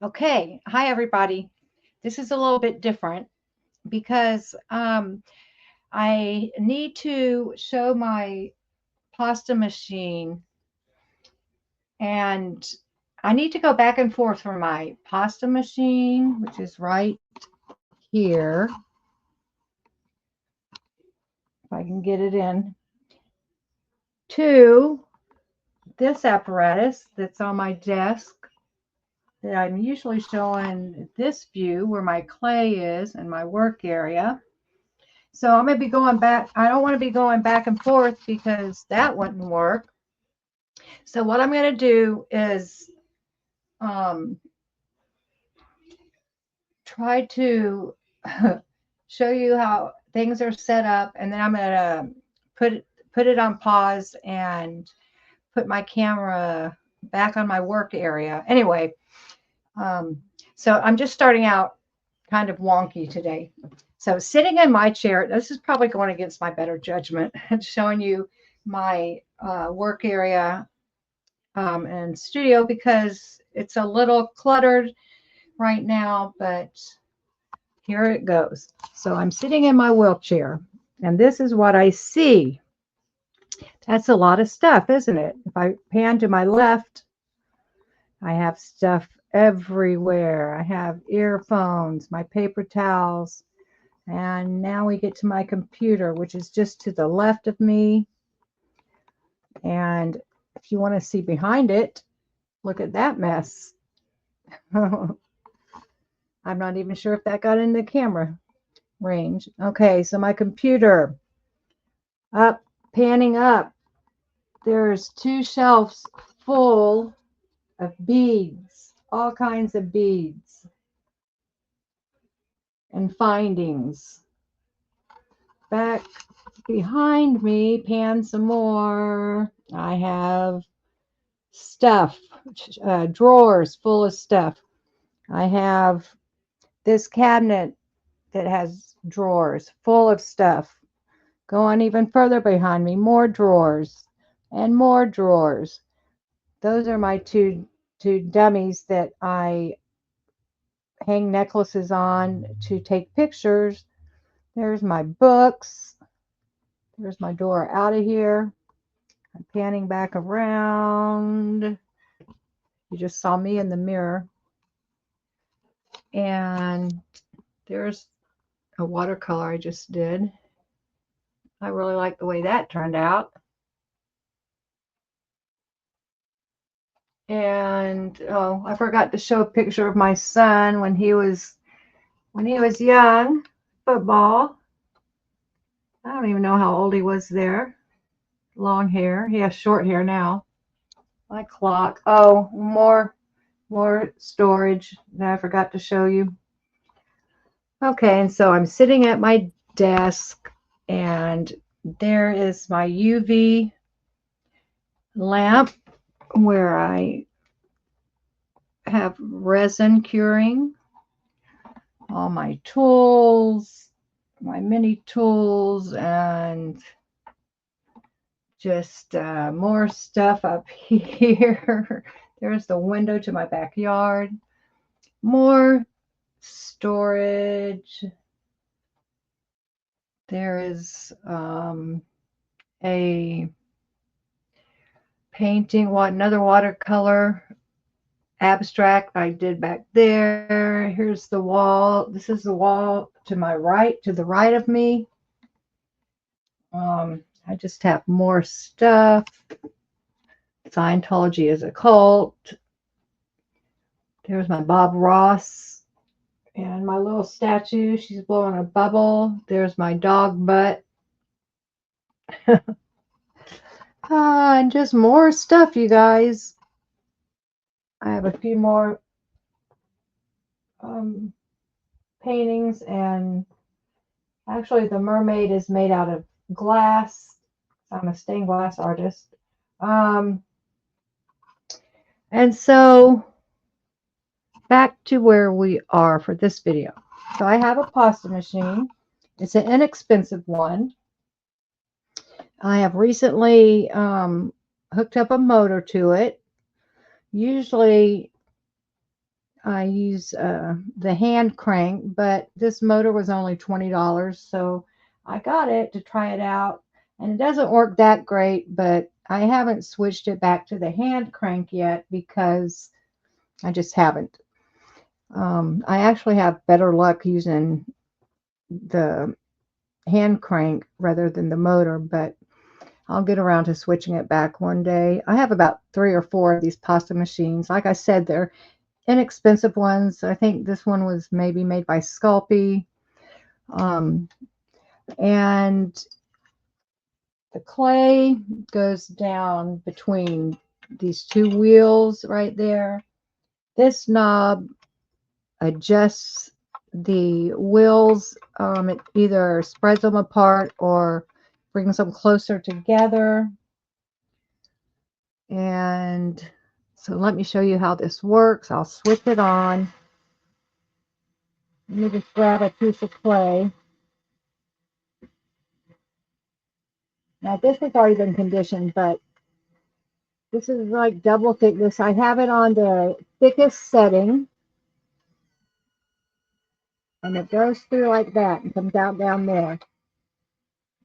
Okay, hi everybody. This is a little bit different because I need to show my pasta machine, and I need to go back and forth from my pasta machine, which is right here, if I can get it in, to this apparatus that's on my desk that I'm usually showing this view where my clay is and my work area. So I'm going to be going back. I don't want to be going back and forth because that wouldn't work. So what I'm going to do is um, try to show you how things are set up, and then I'm going to put it on pause and put my camera back on my work area. Anyway, um, so I'm just starting out kind of wonky today. So sitting in my chair, this is probably going against my better judgment, showing you my work area and studio because it's a little cluttered right now, but here it goes. So I'm sitting in my wheelchair, and this is what I see. That's a lot of stuff, isn't it? If I pan to my left, I have stuff everywhere. I have earphones, my paper towels, and now we get to my computer, which is just to the left of me. And if you want to see behind it, look at that mess. I'm not even sure if that got in the camera range. Okay, so my computer, up, panning up. There's two shelves full of beads, all kinds of beads and findings. Back behind me, pan some more. I have stuff, drawers full of stuff. I have this cabinet that has drawers full of stuff. Go on even further behind me, more drawers and more drawers. Those are my two dummies that I hang necklaces on to take pictures. There's my books. There's my door out of here. I'm panning back around. You just saw me in the mirror. And there's a watercolor I just did. I really like the way that turned out. And oh, I forgot to show a picture of my son when he was young, football. I don't even know how old he was there. Long hair. He has short hair now. My clock. Oh, more storage that I forgot to show you. Okay, and so I'm sitting at my desk, and there is my UV lamp where I have resin curing, all my tools, my mini tools, and just more stuff up here. There's the window to my backyard. More storage. There is a painting, another watercolor abstract I did back there. Here's the wall. This is the wall to my right, to the right of me. I just have more stuff. Scientology is a cult. There's my Bob Ross and my little statue. She's blowing a bubble. There's my dog butt. And just more stuff, you guys. I have a few more paintings, and actually the mermaid is made out of glass. I'm a stained glass artist. And so back to where we are for this video. So I have a pasta machine. It's an inexpensive one. I have recently hooked up a motor to it. Usually I use the hand crank, but this motor was only $20, so I got it to try it out. And it doesn't work that great, but I haven't switched it back to the hand crank yet because I just haven't. I actually have better luck using the hand crank rather than the motor, but I'll get around to switching it back one day. I have about 3 or 4 of these pasta machines. Like I said, they're inexpensive ones. I think this one was maybe made by Sculpey. Um, and the clay goes down between these 2 wheels right there. This knob adjusts the wheels. It either spreads them apart or brings them closer together. And so let me show you how this works. I'll switch it on. Let me just grab a piece of clay. Now this has already been conditioned, but this is like double thickness. I have it on the thickest setting. And it goes through like that and comes out down there.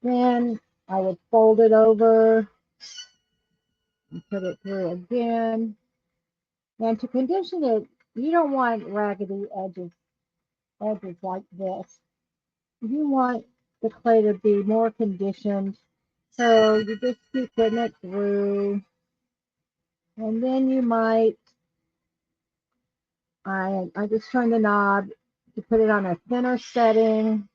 Then I would fold it over and put it through again. And to condition it, you don't want raggedy edges like this. You want the clay to be more conditioned. So you just keep putting it through. And then you might, I just turn the knob to put it on a thinner setting.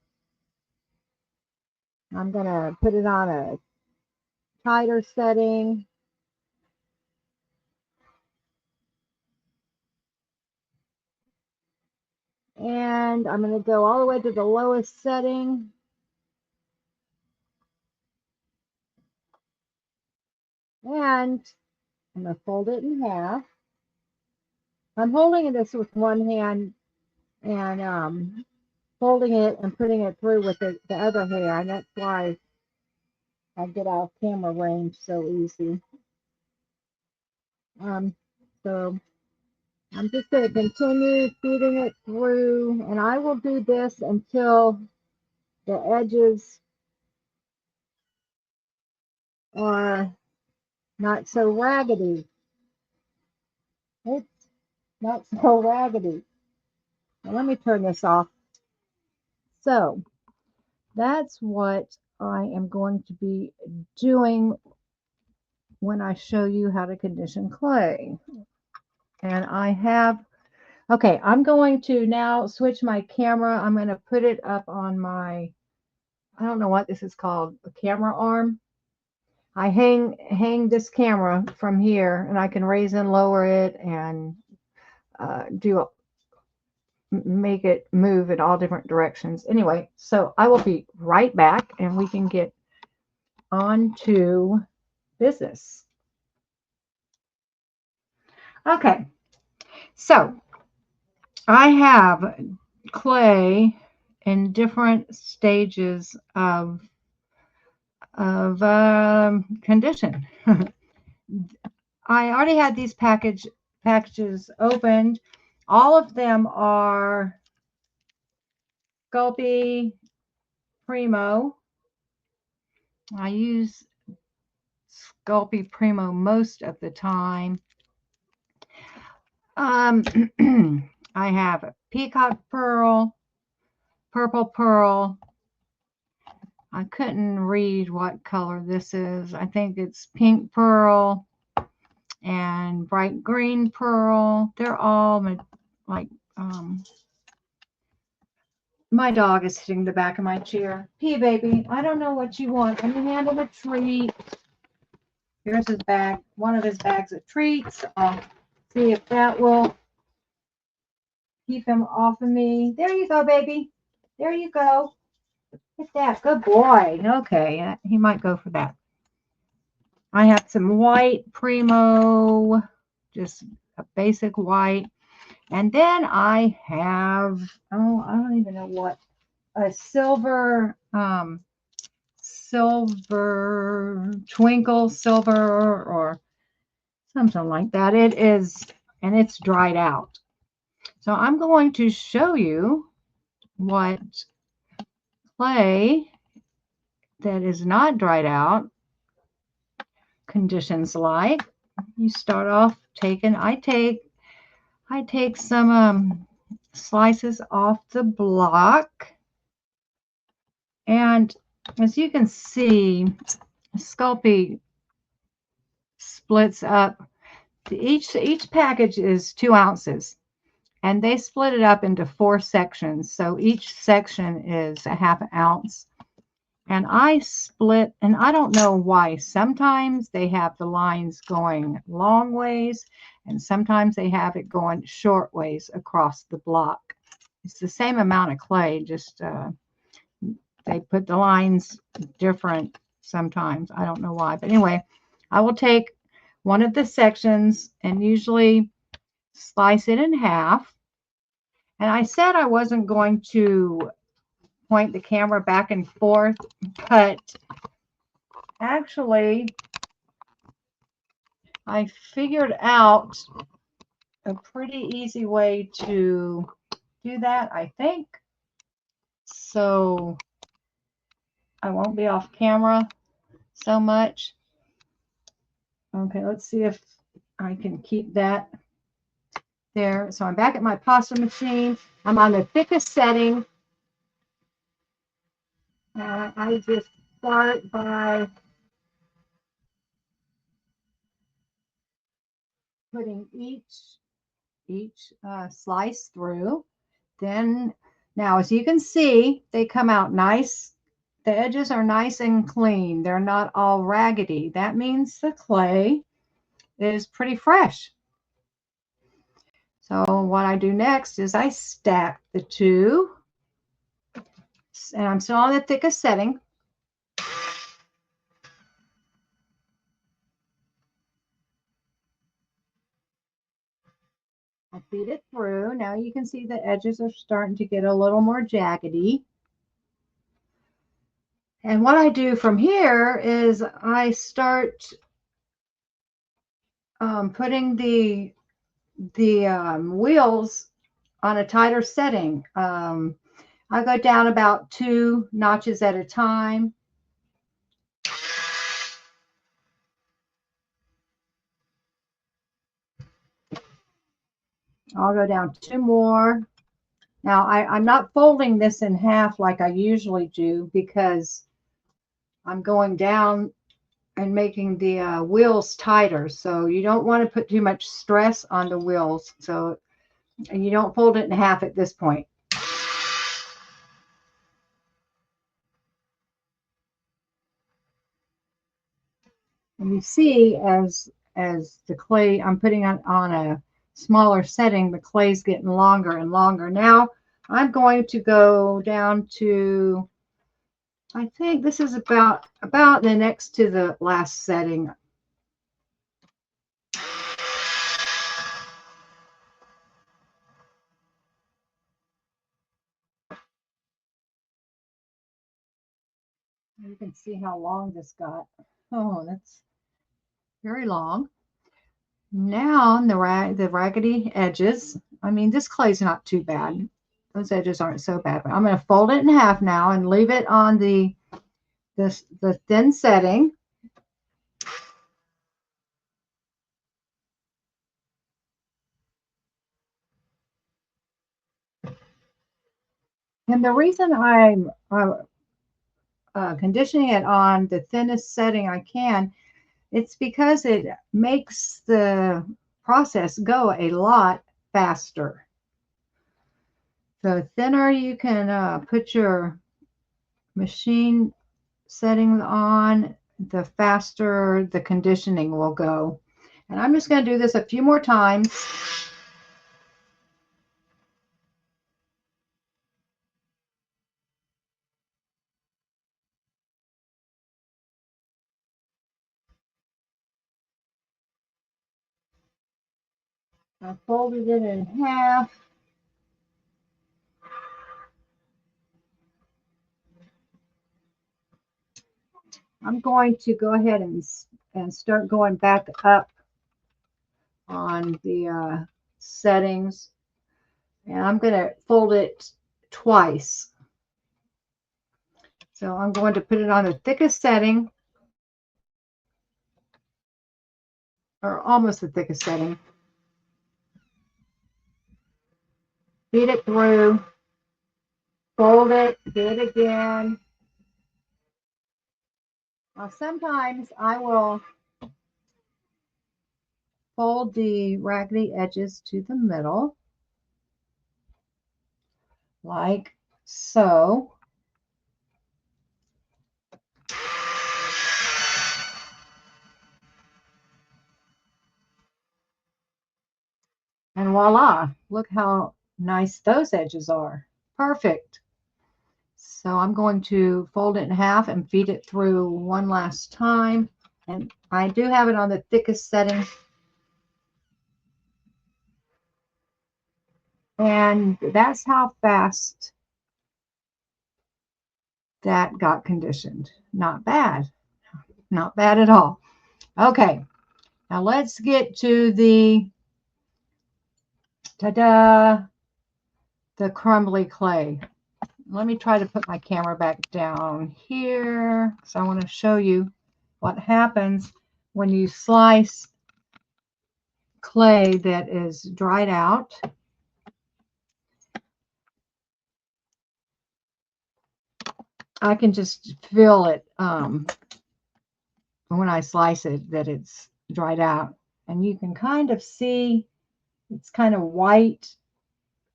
I'm going to put it on a tighter setting. And I'm going to go all the way to the lowest setting. And I'm going to fold it in half. I'm holding this with one hand and folding it and putting it through with the other hand. That's why I get out of camera range so easy. So I'm just going to continue feeding it through, and I will do this until the edges are not so raggedy. It's not so raggedy. Now let me turn this off. So that's what I am going to be doing when I show you how to condition clay. And I have, okay, I'm going to now switch my camera. I'm going to put it up on my, I don't know what this is called, a camera arm. I hang this camera from here, and I can raise and lower it and make it move in all different directions. Anyway, so I will be right back, and we can get on to business. Okay, so I have clay in different stages of condition. I already had these packages opened. All of them are Sculpey Primo. I use Sculpey Primo most of the time. I have a peacock pearl, purple pearl. I couldn't read what color this is. I think it's pink pearl and bright green pearl. They're all like, my dog is hitting the back of my chair. Pee, baby, I don't know what you want. Let me hand him a treat. Here's his bag, one of his bags of treats. I'll see if that will keep him off of me. There you go, baby. There you go. Get that. Good boy. Okay, he might go for that. I have some white Primo, just a basic white. And then I have, oh, I don't even know what, a silver, twinkle silver or something like that. It is, and it's dried out. So I'm going to show you what clay that is not dried out conditions like. You start off taking, I take some slices off the block, and as you can see, Sculpey splits up. Each package is 2 ounces, and they split it up into 4 sections. So each section is a half ounce. And I split, and I don't know why. Sometimes they have the lines going long ways, and sometimes they have it going short ways across the block. It's the same amount of clay, just they put the lines different sometimes. I don't know why. But anyway, I will take one of the sections and usually slice it in half. And I said I wasn't going to point the camera back and forth, but actually I figured out a pretty easy way to do that, I think. So I won't be off camera so much. Okay, let's see if I can keep that there. So I'm back at my pasta machine. I'm on the thickest setting. I just start by putting each slice through. Then now, as you can see, they come out nice. The edges are nice and clean. They're not all raggedy. That means the clay is pretty fresh. So what I do next is I stack the two, and I'm still on the thickest setting. I feed it through. Now you can see the edges are starting to get a little more jaggedy. And what I do from here is I start putting the wheels on a tighter setting. I go down about 2 notches at a time. I'll go down 2 more. Now I'm not folding this in half like I usually do because I'm going down and making the wheels tighter. So you don't want to put too much stress on the wheels. So, and you don't fold it in half at this point. And you see as the clay, I'm putting on a smaller setting, the clay's getting longer and longer. Now I'm going to go down to, I think this is about the next to the last setting. You can see how long this got. Oh, that's very long. Now the raggedy edges. I mean, this clay's not too bad. Those edges aren't so bad. But I'm going to fold it in half now and leave it on the thin setting. And the reason I'm conditioning it on the thinnest setting I can, it's because it makes the process go a lot faster. The thinner you can put your machine setting on, the faster the conditioning will go. And I'm just going to do this a few more times. I folded it in half. I'm going to go ahead and start going back up on the settings. And I'm going to fold it twice. So I'm going to put it on the thickest setting, or almost the thickest setting. Feed it through, fold it, do it again. Now sometimes I will fold the raggedy edges to the middle, like so. And voila, look how nice those edges are. Perfect. So I'm going to fold it in half and feed it through one last time. And I do have it on the thickest setting. And that's how fast that got conditioned. Not bad. Not bad at all. Okay, now let's get to the, ta-da, the crumbly clay. Let me try to put my camera back down here because I want to show you what happens when you slice clay that is dried out. I can just feel it when I slice it that it's dried out. And you can kind of see it's kind of white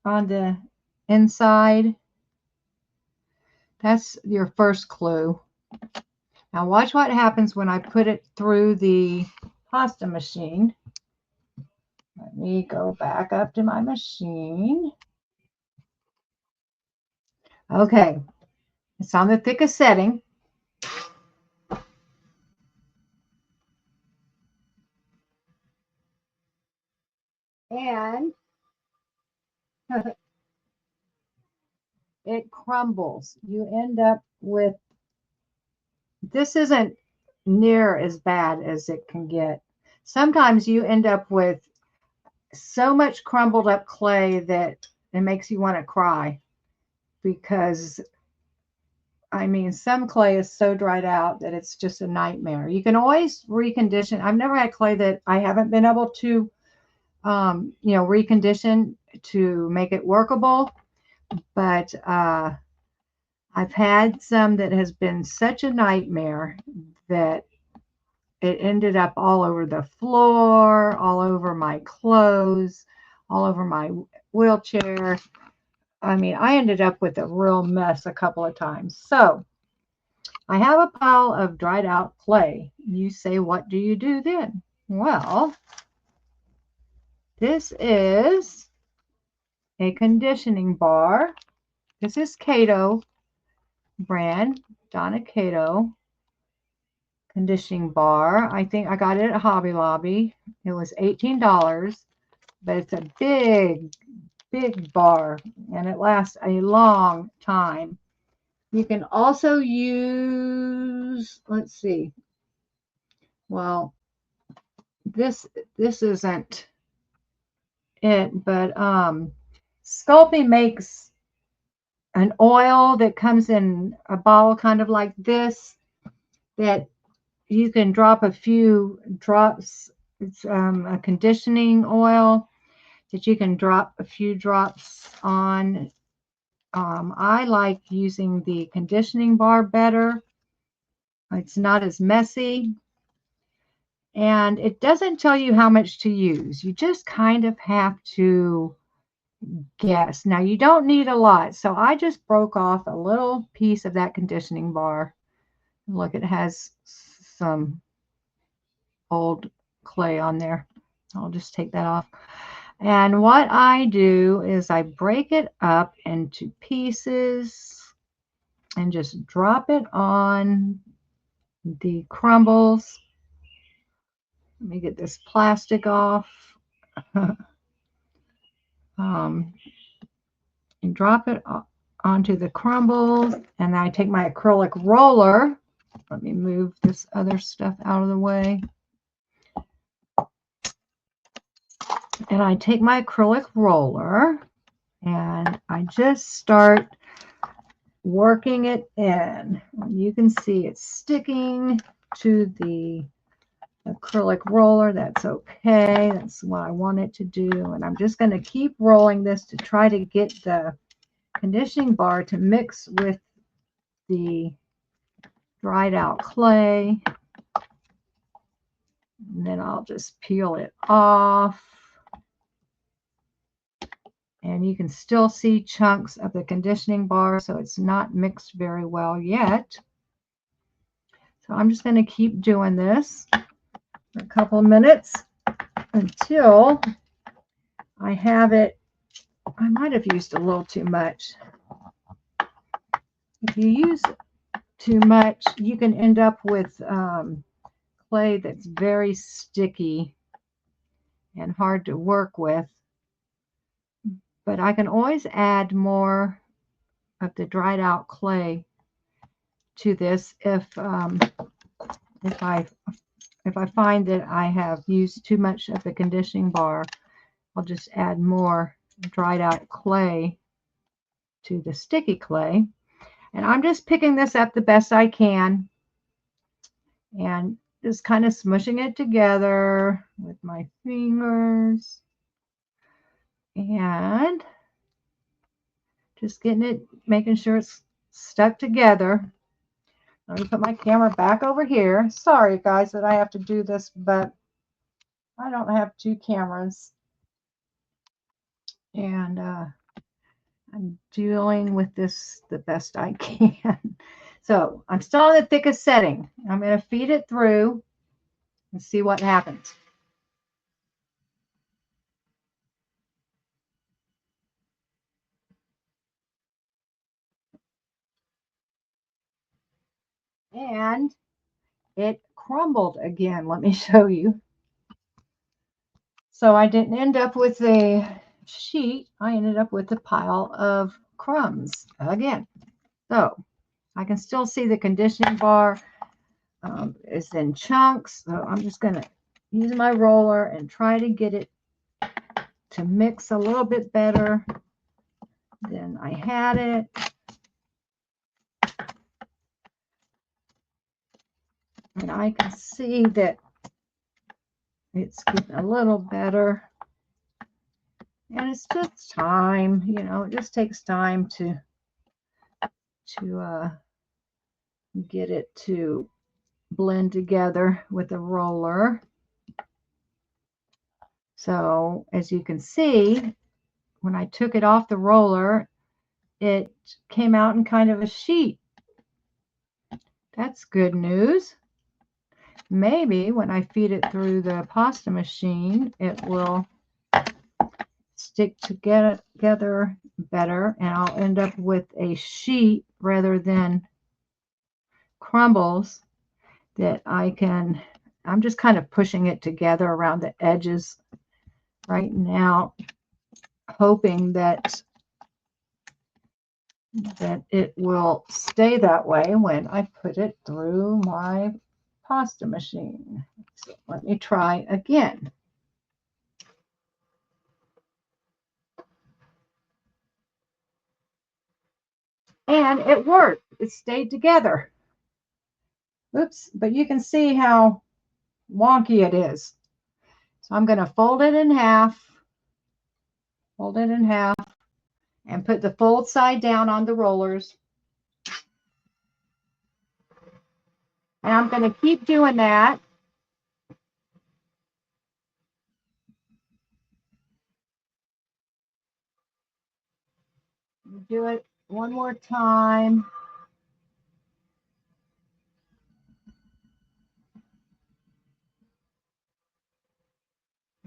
on the inside. That's your first clue. Now watch what happens when I put it through the pasta machine. Let me go back up to my machine. Okay, it's on the thickest setting. And it crumbles. You end up with, this isn't near as bad as it can get. Sometimes you end up with so much crumbled up clay that it makes you want to cry, because I mean, some clay is so dried out that it's just a nightmare. You can always recondition. I've never had clay that I haven't been able to, recondition to make it workable. But I've had some that has been such a nightmare that it ended up all over the floor, all over my clothes, all over my wheelchair. I mean, I ended up with a real mess a couple of times. So I have a pile of dried out clay. You say, what do you do then? Well, this is a conditioning bar. This is Cato brand, Donna Cato conditioning bar. I think I got it at Hobby Lobby. It was $18, but it's a big, big bar and it lasts a long time. You can also use, let's see, well, this isn't it, but Sculpey makes an oil that comes in a bottle kind of like this that you can drop a few drops. It's a conditioning oil that you can drop a few drops on. I like using the conditioning bar better. It's not as messy. And it doesn't tell you how much to use. You just kind of have to guess. Now, you don't need a lot. So I just broke off a little piece of that conditioning bar. Look, it has some old clay on there. I'll just take that off. And what I do is I break it up into pieces and just drop it on the crumbles. Let me get this plastic off. And drop it onto the crumbles. And I take my acrylic roller. Let me move this other stuff out of the way. And I take my acrylic roller and I just start working it in. You can see it's sticking to the acrylic roller. That's okay. That's what I want it to do. And I'm just going to keep rolling this to try to get the conditioning bar to mix with the dried out clay. And then I'll just peel it off. And you can still see chunks of the conditioning bar, so it's not mixed very well yet. So I'm just going to keep doing this for a couple of minutes until I have it. I might have used a little too much. If you use too much, you can end up with clay that's very sticky and hard to work with. But I can always add more of the dried out clay to this if I find that I have used too much of the conditioning bar. I'll just add more dried out clay to the sticky clay. And I'm just picking this up the best I can and just kind of smushing it together with my fingers and just getting it, making sure it's stuck together. Let me put my camera back over here. Sorry guys that I have to do this, but I don't have two cameras and I'm dealing with this the best I can. So I'm still in the thickest setting. I'm going to feed it through and see what happens. And it crumbled again. Let me show you. So I didn't end up with a sheet. I ended up with a pile of crumbs again. So I can still see the conditioning bar is in chunks. So I'm just going to use my roller and try to get it to mix a little bit better than I had it. And I can see that it's getting a little better. And it's just time, you know, it just takes time to get it to blend together with a roller. So as you can see, when I took it off the roller, it came out in kind of a sheet. That's good news. Maybe when I feed it through the pasta machine, it will stick together better and I'll end up with a sheet rather than crumbles that I'm just kind of pushing it together around the edges right now, hoping that it will stay that way when I put it through my pasta machine. So let me try again. And it worked. It stayed together. Oops, but you can see how wonky it is. So I'm going to fold it in half, and put the fold side down on the rollers. And I'm going to keep doing that. Do it one more time.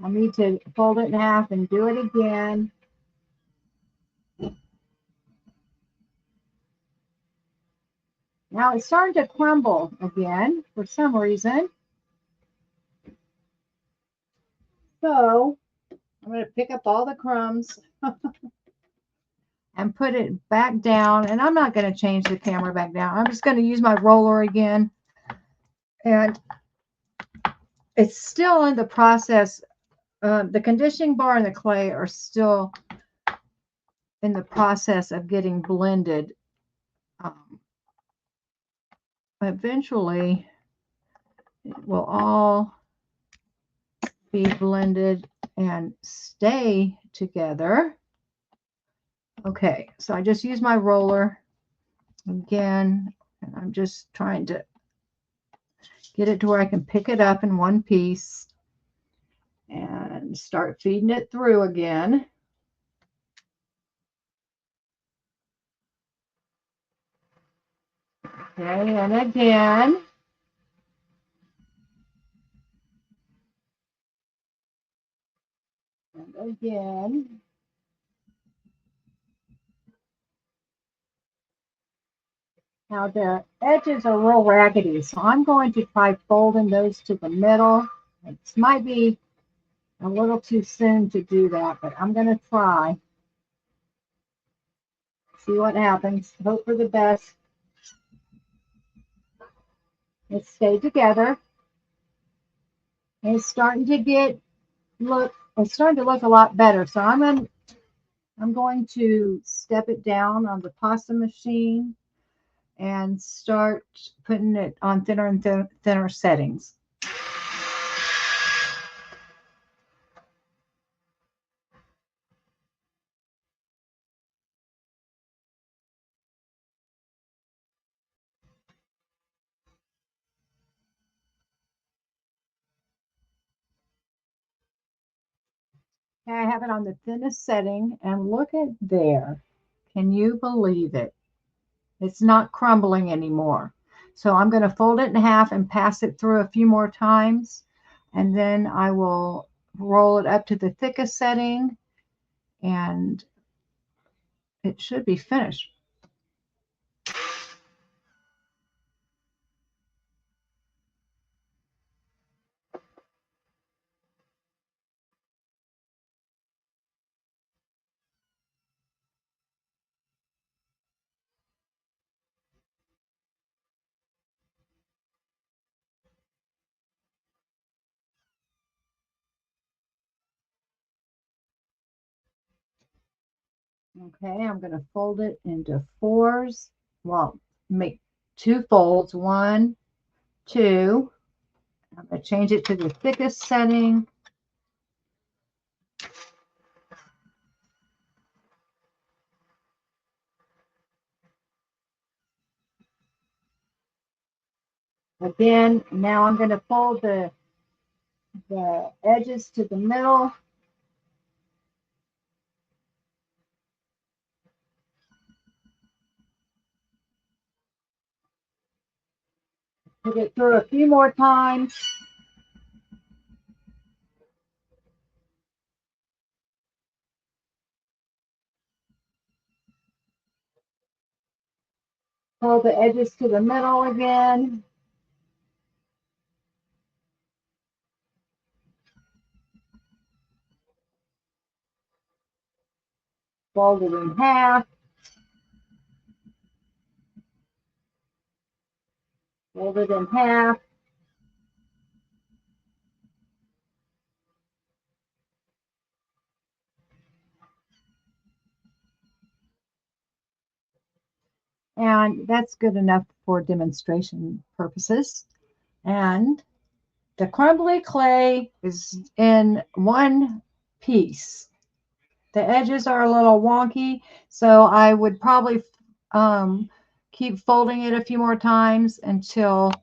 I need to fold it in half and do it again. Now it's starting to crumble again for some reason. So I'm going to pick up all the crumbs and put it back down. And I'm not going to change the camera back down. I'm just going to use my roller again. And it's still in the process. The conditioning bar and the clay are still in the process of getting blended. Eventually, it will all be blended and stay together. Okay, so I just use my roller again, and I'm just trying to get it to where I can pick it up in one piece and start feeding it through again. Okay, and again. And again. Now the edges are real raggedy, so I'm going to try folding those to the middle. It might be a little too soon to do that, but I'm going to try. See what happens. Hope for the best. Let's stay together. And it's starting to it's starting to look a lot better. So I'm going to step it down on the pasta machine and start putting it on thinner and thinner settings. Okay, I have it on the thinnest setting, and look at there. Can you believe it? It's not crumbling anymore. So I'm going to fold it in half and pass it through a few more times, and then I will roll it up to the thickest setting, and it should be finished. Okay, I'm going to fold it into fours. Well, make two folds, one, two. I'm going to change it to the thickest setting. Again, now I'm going to fold the edges to the middle. Put it through a few more times. Fold the edges to the middle again. Fold it in half. Fold it in half. And that's good enough for demonstration purposes. And the crumbly clay is in one piece. The edges are a little wonky, so I would probably keep folding it a few more times until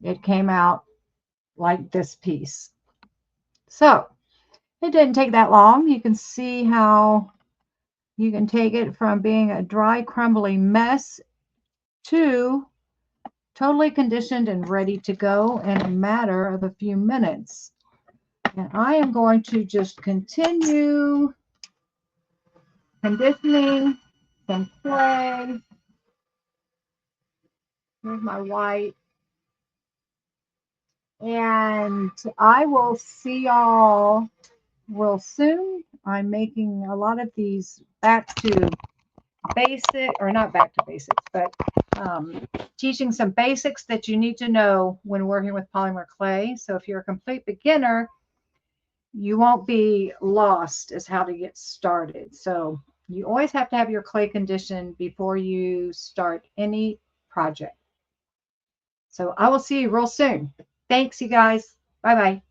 it came out like this piece. So it didn't take that long. You can see how you can take it from being a dry, crumbly mess to totally conditioned and ready to go in a matter of a few minutes. And I am going to just continue conditioning some clay. Here's my white. And I will see y'all real soon. I'm making a lot of these back to basic, or not back to basics, but teaching some basics that you need to know when working with polymer clay. So if you're a complete beginner, you won't be lost as how to get started. So You always have to have your clay conditioned before you start any project. So I will see you real soon. Thanks, you guys. Bye bye.